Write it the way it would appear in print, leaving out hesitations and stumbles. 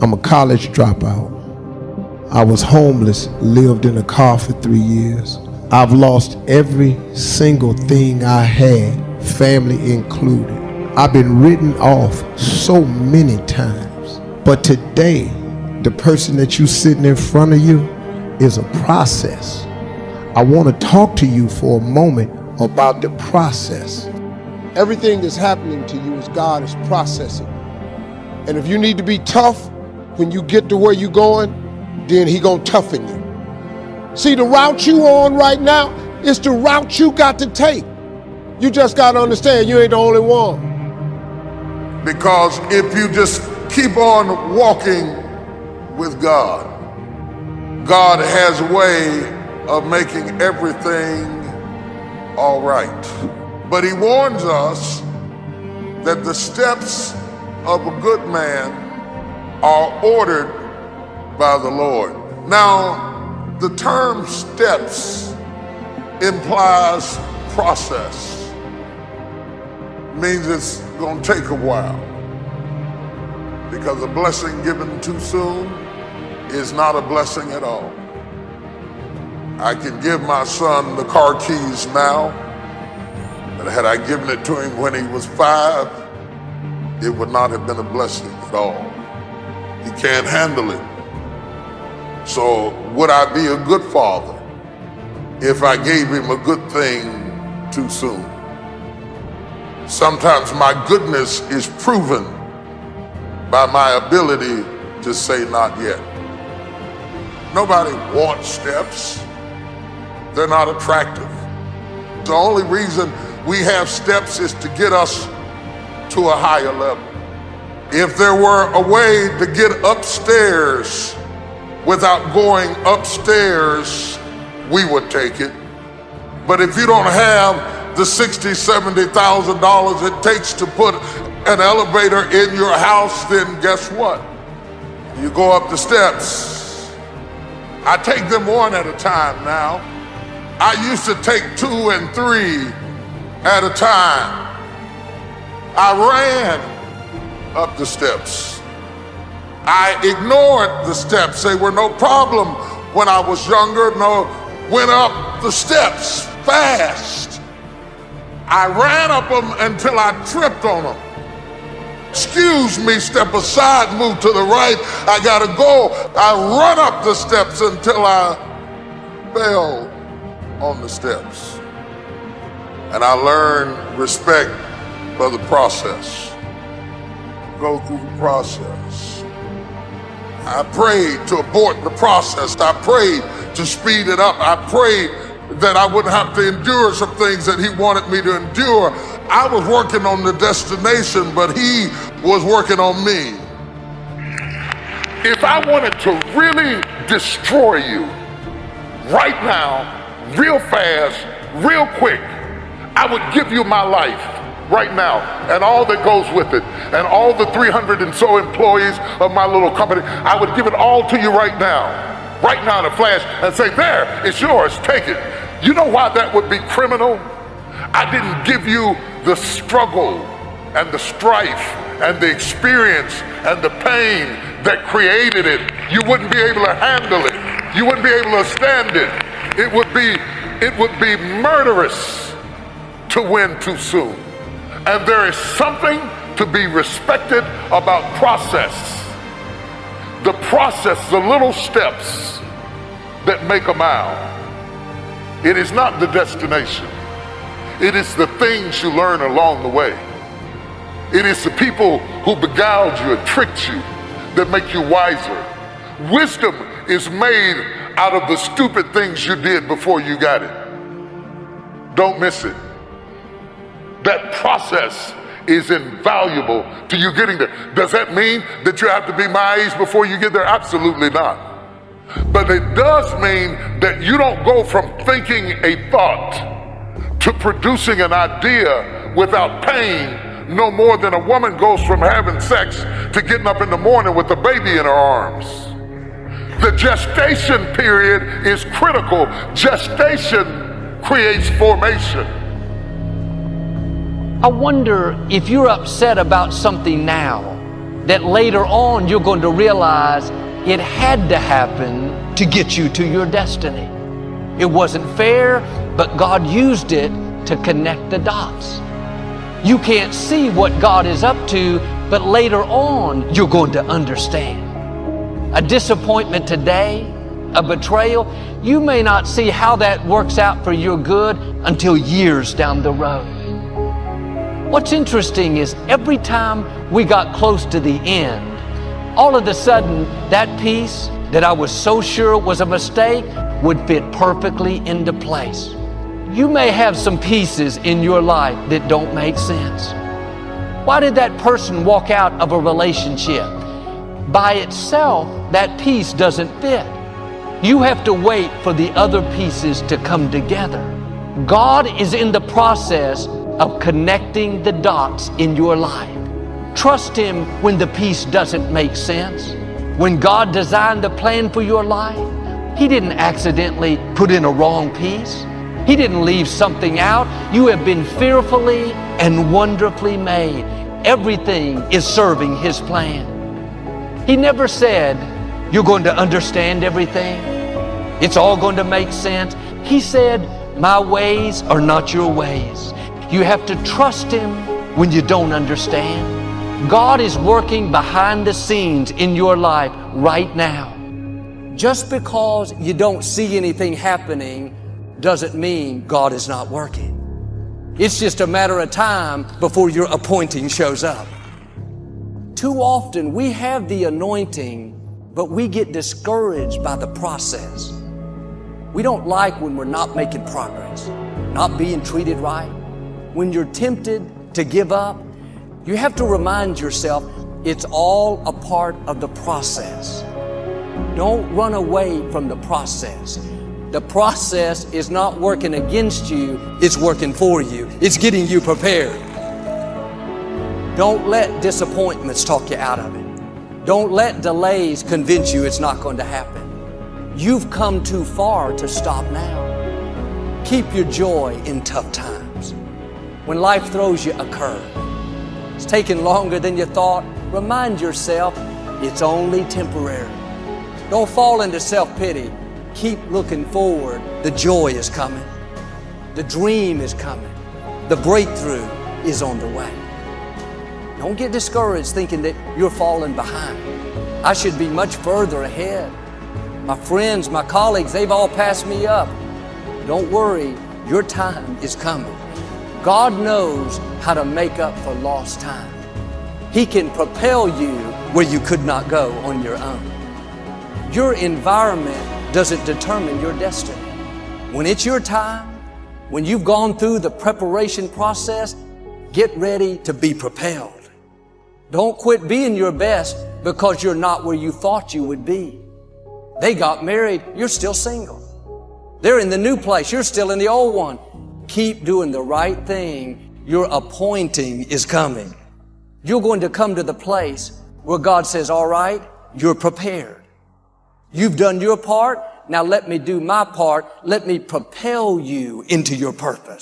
I'm a college dropout. I was homeless, lived in a car for 3 years. I've lost every single thing I had, family included. I've been written off so many times. But today, the person that you sitting in front of you is a process. I want to talk to you for a moment about the process. Everything that's happening to you is God is processing. And if you need to be tough when you get to where you're going, then He gonna toughen you. See, the route you on right now is the route you got to take. You just got to understand you ain't the only one. Because if you just keep on walking with God, God has a way of making everything all right. But He warns us that the steps of a good man are ordered by the Lord. Now, the term steps implies process. Means it's gonna take a while. Because a blessing given too soon is not a blessing at all. I can give my son the car keys now, but had I given it to him when he was 5, it would not have been a blessing at all. He can't handle it. So would I be a good father if I gave him a good thing too soon? Sometimes my goodness is proven by my ability to say not yet. Nobody wants steps. They're not attractive. The only reason we have steps is to get us to a higher level. If there were a way to get upstairs without going upstairs, we would take it. But if you don't have the $60,000, $70,000 it takes to put an elevator in your house, then guess what? You go up the steps. I take them one at a time now. I used to take 2 and 3 at a time. I ran up the steps. I ignored the steps. They were no problem when I was younger. No, went up the steps fast. I ran up them until I tripped on them. Excuse me, step aside, move to the right. I gotta go. I run up the steps until I fell on the steps. And I learned respect for the process. Go through the process. I prayed to abort the process. I prayed to speed it up. I prayed that I wouldn't have to endure some things that He wanted me to endure. I was working on the destination, but He was working on me. If I wanted to really destroy you right now, real fast, real quick, I would give you my life right now and all that goes with it and all the 300 and so employees of my little company. I would give it all to you right now in a flash and say, there, it's yours, take it. You know why that would be criminal? I didn't give you the struggle and the strife and the experience and the pain that created it. You wouldn't be able to handle it. You wouldn't be able to stand it. It would be murderous to win too soon. And there is something to be respected about process. The process, the little steps that make a mile. It is not the destination. It is the things you learn along the way. It is the people who beguiled you and tricked you that make you wiser. Wisdom is made out of the stupid things you did before you got it. Don't miss it. That process is invaluable to you getting there. Does that mean that you have to be my age before you get there? Absolutely not. But it does mean that you don't go from thinking a thought to producing an idea without pain no more than a woman goes from having sex to getting up in the morning with a baby in her arms. The gestation period is critical. Gestation creates formation. I wonder if you're upset about something now, that later on you're going to realize it had to happen to get you to your destiny. It wasn't fair, but God used it to connect the dots. You can't see what God is up to, but later on you're going to understand. A disappointment today, a betrayal, you may not see how that works out for your good until years down the road. What's interesting is every time we got close to the end, all of a sudden that piece that I was so sure was a mistake would fit perfectly into place. You may have some pieces in your life that don't make sense. Why did that person walk out of a relationship? By itself, that piece doesn't fit. You have to wait for the other pieces to come together. God is in the process of connecting the dots in your life. Trust Him when the piece doesn't make sense. When God designed the plan for your life, He didn't accidentally put in a wrong piece. He didn't leave something out. You have been fearfully and wonderfully made. Everything is serving His plan. He never said, you're going to understand everything. It's all going to make sense. He said, my ways are not your ways. You have to trust Him when you don't understand. God is working behind the scenes in your life right now. Just because you don't see anything happening doesn't mean God is not working. It's just a matter of time before your appointing shows up. Too often we have the anointing, but we get discouraged by the process. We don't like when we're not making progress, not being treated right. When you're tempted to give up, you have to remind yourself it's all a part of the process. Don't run away from the process. The process is not working against you, it's working for you. It's getting you prepared. Don't let disappointments talk you out of it. Don't let delays convince you it's not going to happen. You've come too far to stop now. Keep your joy in tough times. When life throws you a curve, it's taking longer than you thought, remind yourself it's only temporary. Don't fall into self-pity. Keep looking forward. The joy is coming. The dream is coming. The breakthrough is on the way. Don't get discouraged thinking that you're falling behind. I should be much further ahead. My friends, my colleagues, they've all passed me up. Don't worry, your time is coming. God knows how to make up for lost time. He can propel you where you could not go on your own. Your environment doesn't determine your destiny. When it's your time, when you've gone through the preparation process, get ready to be propelled. Don't quit being your best because you're not where you thought you would be. They got married, you're still single. They're in the new place, you're still in the old one. Keep doing the right thing. Your appointing is coming. You're going to come to the place where God says, all right, you're prepared. You've done your part. Now let me do my part. Let me propel you into your purpose.